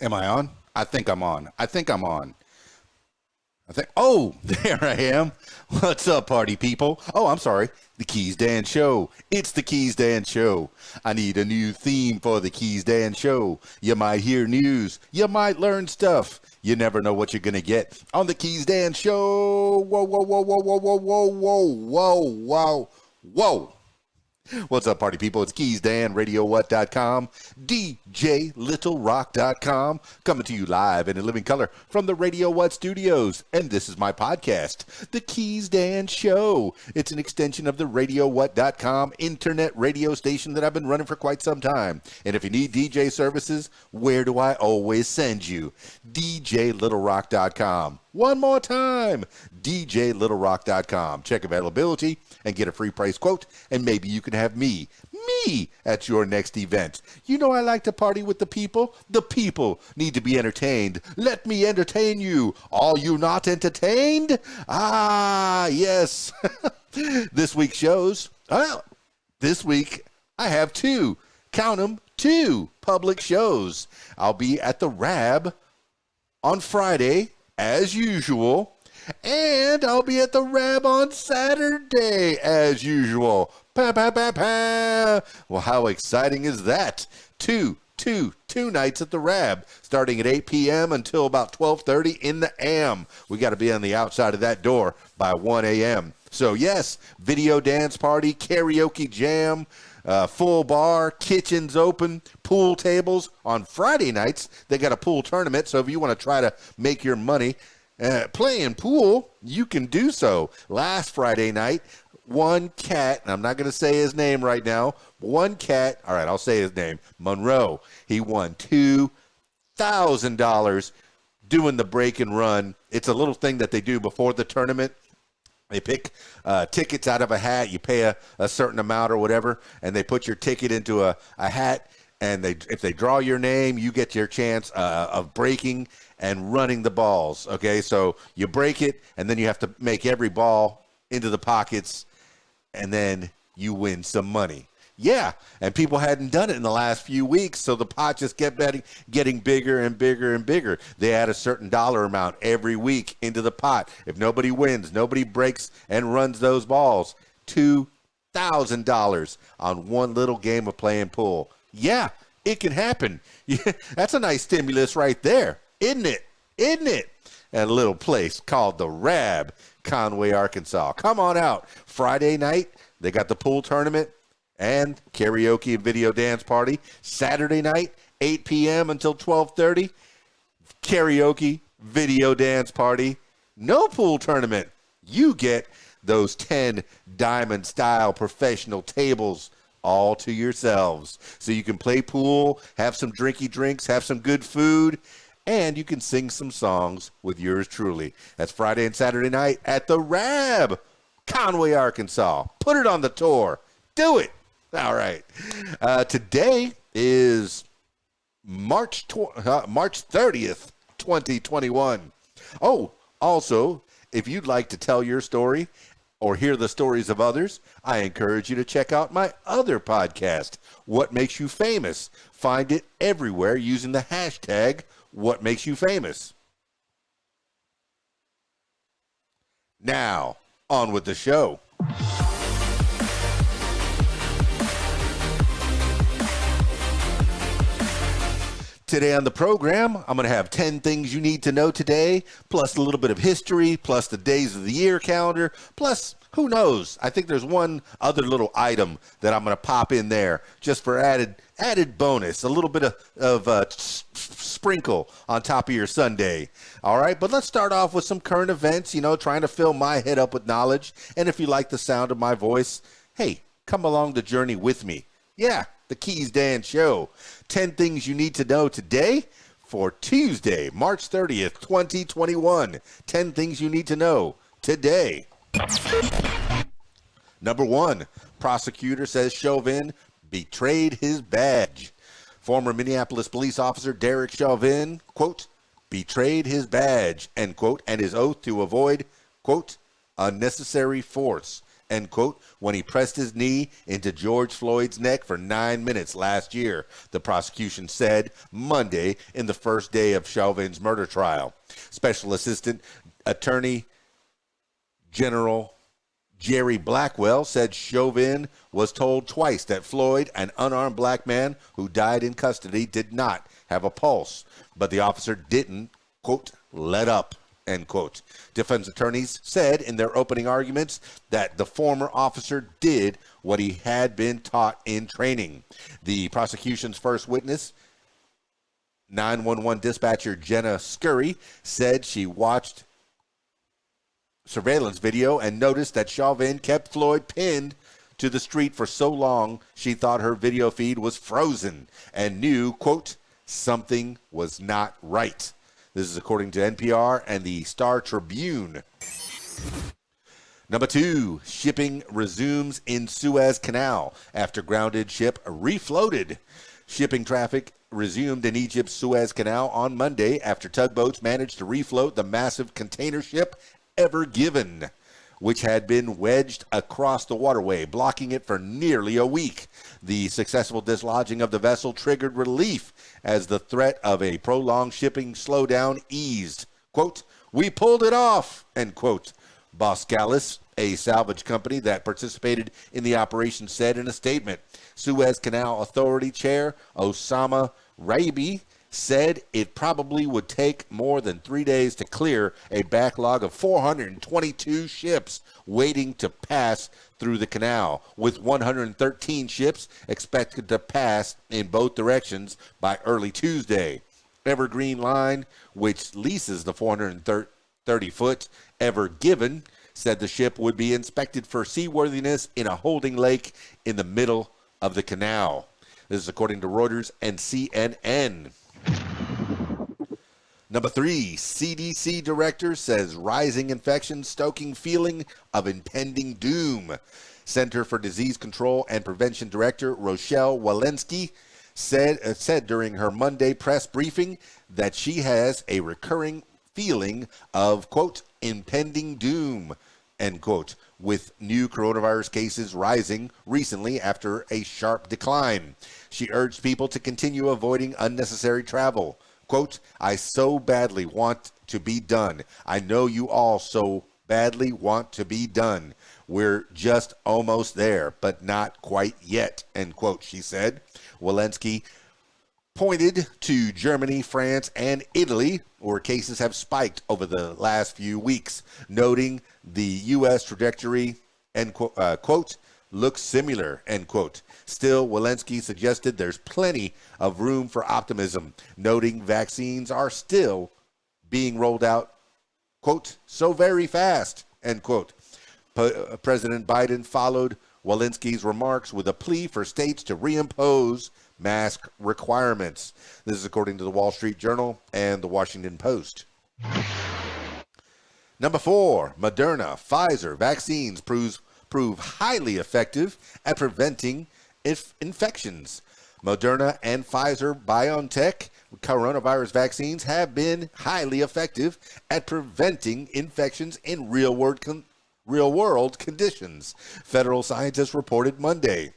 Am I on? I think I'm on. Oh, there I am. What's up, party people? Oh, I'm sorry. The KeysDAN Show. It's the KeysDAN Show. I need a new theme for the KeysDAN Show. You might hear news. You might learn stuff. You never know what you're going to get on the KeysDAN Show. Whoa, whoa, whoa, whoa, whoa, whoa, whoa, whoa, whoa, whoa, whoa. What's up, party people? It's KeysDAN, RadioWhat.com, DJLittleRock.com, coming to you live and in living color from the Radio What studios. And this is my podcast, The KeysDAN Show. It's an extension of the RadioWhat.com internet radio station that I've been running for quite some time. And if you need DJ services, where do I always send you? DJLittleRock.com. One more time, DJLittleRock.com. Check availability and get a free price quote, and maybe you can have me at your next event. You know I like to party with the people. The people need to be entertained. Let me entertain you. Are you not entertained? Ah, yes. This week's shows. Well, this week I have two public shows. I'll be at the RAB on Friday, as usual, and I'll be at the RAB on Saturday, as usual. Pa, pa, pa, pa. Well, how exciting is that? Two nights at the RAB, starting at 8 p.m. until about 12:30 in the AM. We got to be on the outside of that door by 1 a.m. So, yes, video dance party, karaoke jam, full bar, kitchens open, pool tables. On Friday nights, they got a pool tournament, so if you want to try to make your money playing pool, you can do so. Last Friday night, one cat, and I'm not going to say his name right now, one cat, all right, I'll say his name, Monroe, he won $2,000 doing the break and run. It's a little thing that they do before the tournament. They pick tickets out of a hat. You pay a certain amount or whatever, and they put your ticket into a hat, and if they draw your name, you get your chance of breaking and running the balls, okay? So you break it, and then you have to make every ball into the pockets, and then you win some money. Yeah, and people hadn't done it in the last few weeks, so the pot just kept getting bigger and bigger and bigger. They add a certain dollar amount every week into the pot. If nobody wins, nobody breaks and runs those balls, $2,000 on one little game of playing pool. Yeah, it can happen. Yeah, that's a nice stimulus right there, isn't it? Isn't it? At a little place called the RAB, Conway, Arkansas. Come on out. Friday night, they got the pool tournament and karaoke and video dance party. Saturday night, 8 p.m. until 12:30, karaoke, video dance party. No pool tournament. You get those 10 diamond-style professional tables all to yourselves. So you can play pool, have some drinky drinks, have some good food, and you can sing some songs with yours truly. That's Friday and Saturday night at the RAB, Conway, Arkansas. Put it on the tour. Do it. All right. Today is March 30th, 2021. Oh, also, if you'd like to tell your story or hear the stories of others, I encourage you to check out my other podcast, What Makes You Famous. Find it everywhere using the hashtag What Makes You Famous. Now, on with the show. Today on the program, I'm going to have 10 things you need to know today, plus a little bit of history, plus the days of the year calendar, plus who knows? I think there's one other little item that I'm going to pop in there just for added bonus, a little bit of sprinkle on top of your Sunday. All right, but let's start off with some current events, trying to fill my head up with knowledge. And if you like the sound of my voice, hey, come along the journey with me. Yeah, the KeysDAN Show. 10 things you need to know today for Tuesday, March 30th, 2021. 10 things you need to know today. Number 1, prosecutor says Chauvin betrayed his badge. Former Minneapolis police officer Derek Chauvin, quote, betrayed his badge, end quote, and his oath to avoid, quote, unnecessary force, end quote, when he pressed his knee into George Floyd's neck for 9 minutes last year, the prosecution said Monday in the first day of Chauvin's murder trial. Special Assistant Attorney General Jerry Blackwell said Chauvin was told twice that Floyd, an unarmed black man who died in custody, did not have a pulse, but the officer didn't, quote, let up, end quote. Defense attorneys said in their opening arguments that the former officer did what he had been taught in training. The prosecution's first witness, 911 dispatcher Jenna Scurry, said she watched surveillance video and noticed that Chauvin kept Floyd pinned to the street for so long she thought her video feed was frozen and knew, quote, something was not right. This is according to NPR and the Star Tribune. Number 2, shipping resumes in Suez Canal after grounded ship refloated. Shipping traffic resumed in Egypt's Suez Canal on Monday after tugboats managed to refloat the massive container ship Ever Given, which had been wedged across the waterway, blocking it for nearly a week. The successful dislodging of the vessel triggered relief as the threat of a prolonged shipping slowdown eased. Quote, we pulled it off, end quote. Boskalis, a salvage company that participated in the operation, said in a statement. Suez Canal Authority Chair Osama Rabi said it probably would take more than 3 days to clear a backlog of 422 ships waiting to pass through the canal, with 113 ships expected to pass in both directions by early Tuesday. Evergreen Line, which leases the 430-foot Ever Given, said the ship would be inspected for seaworthiness in a holding lake in the middle of the canal. This is according to Reuters and CNN. Number 3, CDC director says rising infections stoking feeling of impending doom. Center for Disease Control and Prevention Director Rochelle Walensky said during her Monday press briefing that she has a recurring feeling of, quote, impending doom, end quote, with new coronavirus cases rising recently after a sharp decline. She urged people to continue avoiding unnecessary travel. Quote, I so badly want to be done. I know you all so badly want to be done. We're just almost there, but not quite yet, end quote, she said. Walensky pointed to Germany, France, and Italy, where cases have spiked over the last few weeks, noting the U.S. trajectory, end quote, looks similar, end quote. Still, Walensky suggested there's plenty of room for optimism, noting vaccines are still being rolled out, quote, so very fast, end quote. President Biden followed Walensky's remarks with a plea for states to reimpose mask requirements. This is according to the Wall Street Journal and the Washington Post. Number 4, Moderna, Pfizer vaccines prove highly effective at preventing infections. Moderna and Pfizer BioNTech coronavirus vaccines have been highly effective at preventing infections in real-world conditions, federal scientists reported Monday.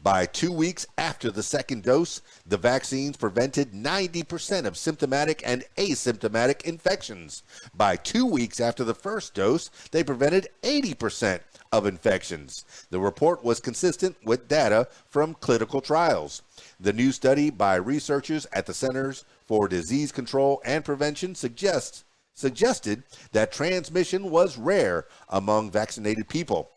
By 2 weeks after the second dose, the vaccines prevented 90% of symptomatic and asymptomatic infections. By 2 weeks after the first dose, they prevented 80% of infections. The report was consistent with data from clinical trials. The new study by researchers at the Centers for Disease Control and Prevention suggested that transmission was rare among vaccinated people,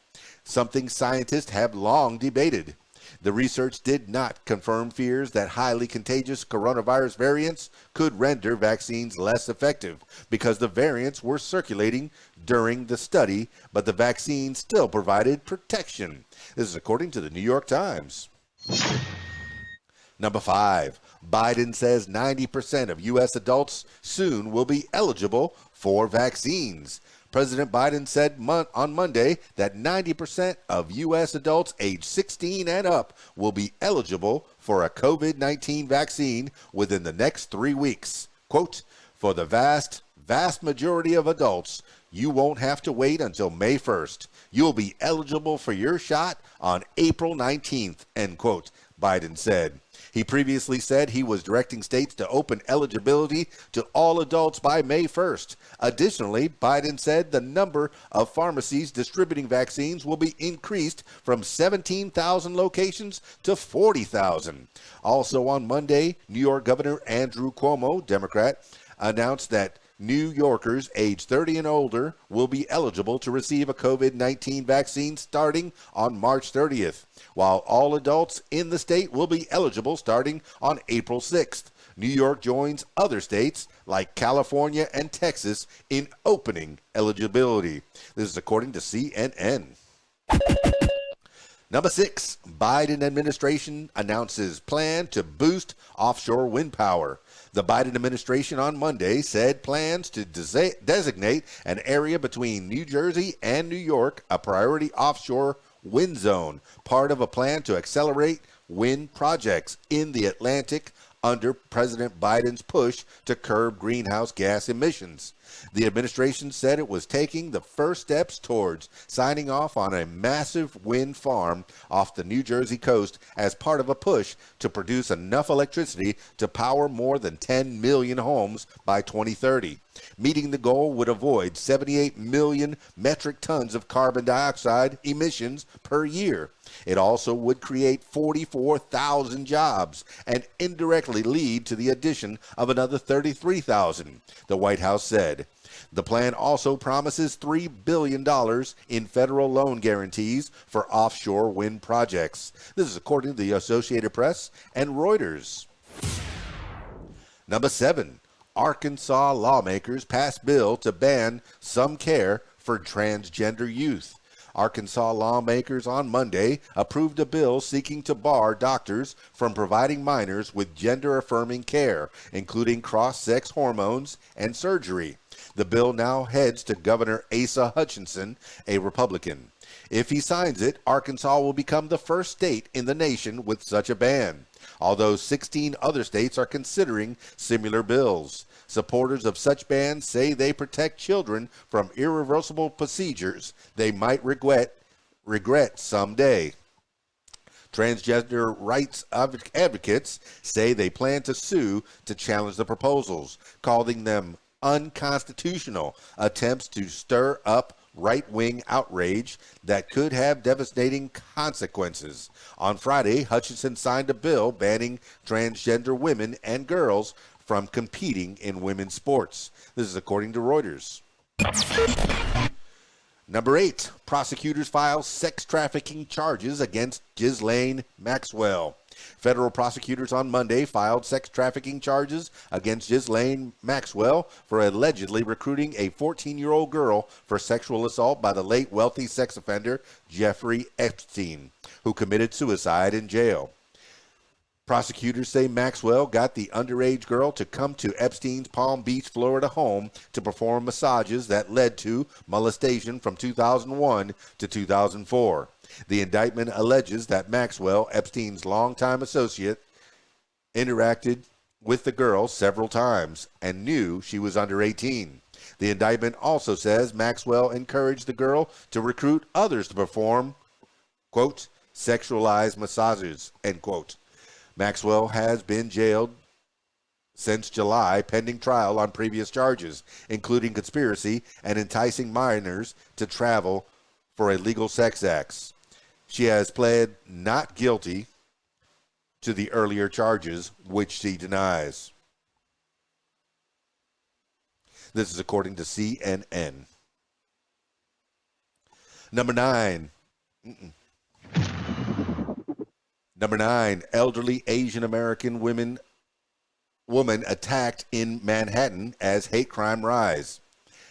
something scientists have long debated. The research did not confirm fears that highly contagious coronavirus variants could render vaccines less effective because the variants were circulating during the study, but the vaccine still provided protection. This is according to the New York Times. Number 5, Biden says 90% of U.S. adults soon will be eligible for vaccines. President Biden said on Monday that 90% of U.S. adults age 16 and up will be eligible for a COVID-19 vaccine within the next 3 weeks. Quote, for the vast majority of adults You won't have to wait until May 1st. You'll be eligible for your shot on April 19th, end quote, Biden said. He previously said he was directing states to open eligibility to all adults by May 1st. Additionally, Biden said the number of pharmacies distributing vaccines will be increased from 17,000 locations to 40,000. Also on Monday, New York Governor Andrew Cuomo, Democrat, announced that New Yorkers age 30 and older will be eligible to receive a COVID-19 vaccine starting on March 30th, while all adults in the state will be eligible starting on April 6th. New York joins other states like California and Texas in opening eligibility. This is according to CNN. Number 6, Biden administration announces plan to boost offshore wind power. The Biden administration on Monday said plans to designate an area between New Jersey and New York a priority offshore wind zone, part of a plan to accelerate wind projects in the Atlantic under President Biden's push to curb greenhouse gas emissions. The administration said it was taking the first steps towards signing off on a massive wind farm off the New Jersey coast as part of a push to produce enough electricity to power more than 10 million homes by 2030. Meeting the goal would avoid 78 million metric tons of carbon dioxide emissions per year. It also would create 44,000 jobs and indirectly lead to the addition of another 33,000, the White House said. The plan also promises $3 billion in federal loan guarantees for offshore wind projects. This is according to the Associated Press and Reuters. Number 7, Arkansas lawmakers passed bill to ban some care for transgender youth. Arkansas lawmakers on Monday approved a bill seeking to bar doctors from providing minors with gender-affirming care, including cross-sex hormones and surgery. The bill now heads to Governor Asa Hutchinson, a Republican. If he signs it, Arkansas will become the first state in the nation with such a ban, although 16 other states are considering similar bills. Supporters of such bans say they protect children from irreversible procedures they might regret someday. Transgender rights advocates say they plan to sue to challenge the proposals, calling them unconstitutional attempts to stir up right-wing outrage that could have devastating consequences. On Friday, Hutchinson signed a bill banning transgender women and girls from competing in women's sports. This is according to Reuters. Number 8, prosecutors file sex trafficking charges against Jizzlane Maxwell. Federal prosecutors on Monday filed sex trafficking charges against Jizzlane Maxwell for allegedly recruiting a 14-year-old girl for sexual assault by the late wealthy sex offender Jeffrey Epstein, who committed suicide in jail. Prosecutors say Maxwell got the underage girl to come to Epstein's Palm Beach, Florida home to perform massages that led to molestation from 2001 to 2004. The indictment alleges that Maxwell, Epstein's longtime associate, interacted with the girl several times and knew she was under 18. The indictment also says Maxwell encouraged the girl to recruit others to perform, quote, sexualized massages, end quote. Maxwell has been jailed since July pending trial on previous charges, including conspiracy and enticing minors to travel for illegal sex acts. She has pled not guilty to the earlier charges, which she denies. This is according to CNN. Number 9. Number 9, elderly Asian American woman attacked in Manhattan as hate crime rise.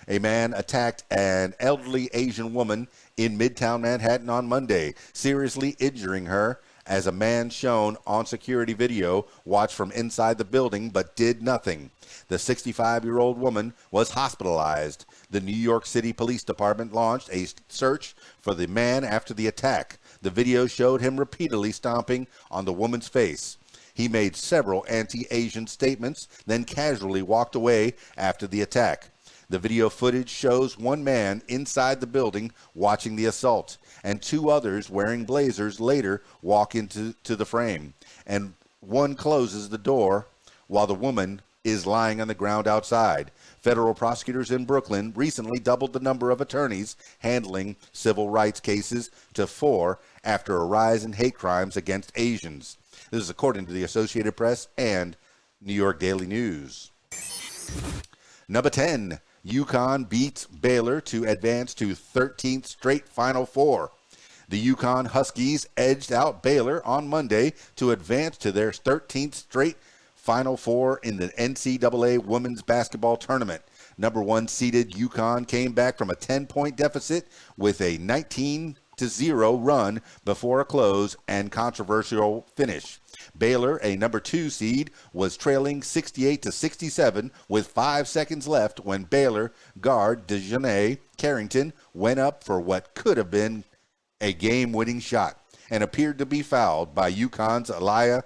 A man attacked an elderly Asian woman in Midtown Manhattan on Monday, seriously injuring her as a man shown on security video watched from inside the building but did nothing. The 65-year-old woman was hospitalized. The New York City Police Department launched a search for the man after the attack. The video showed him repeatedly stomping on the woman's face. He made several anti-Asian statements, then casually walked away after the attack. The video footage shows one man inside the building watching the assault, and two others wearing blazers later walk into the frame, and one closes the door while the woman is lying on the ground outside. Federal prosecutors in Brooklyn recently doubled the number of attorneys handling civil rights cases to 4 after a rise in hate crimes against Asians. This is according to the Associated Press and New York Daily News. Number 10, Yukon beats Baylor to advance to 13th straight Final Four. The Yukon Huskies edged out Baylor on Monday to advance to their 13th straight Final Four in the NCAA Women's Basketball Tournament. Number 1 seeded Yukon came back from a 10-point deficit with a 19-0 run before a close and controversial finish. Baylor, a number 2 seed, was trailing 68-67 with 5 seconds left when Baylor guard Dejanay Carrington went up for what could have been a game-winning shot and appeared to be fouled by Yukon's Aliyah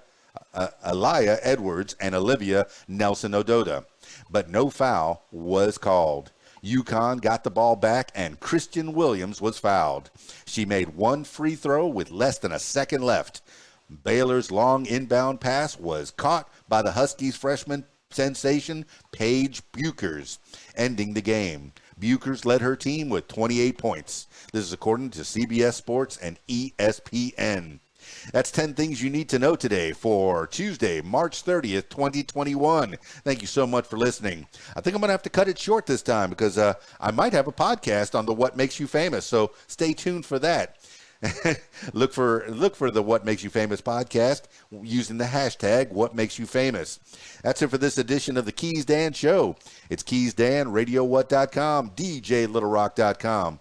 Edwards and Olivia Nelson-Ododa, but no foul was called. Yukon got the ball back and Christian Williams was fouled. She made one free throw with less than a second left. Baylor's long inbound pass was caught by the Huskies freshman sensation Paige Buchers, ending the game. Buchers led her team with 28 points. This is according to CBS Sports and ESPN. That's 10 things you need to know today for Tuesday, March 30th, 2021. Thank you so much for listening. I think I'm going to have to cut it short this time because I might have a podcast on the What Makes You Famous, so stay tuned for that. Look for the What Makes You Famous podcast using the hashtag What Makes You Famous. That's it for this edition of the KeysDAN Show. It's KeysDAN, RadioWhat.com, DJLittleRock.com.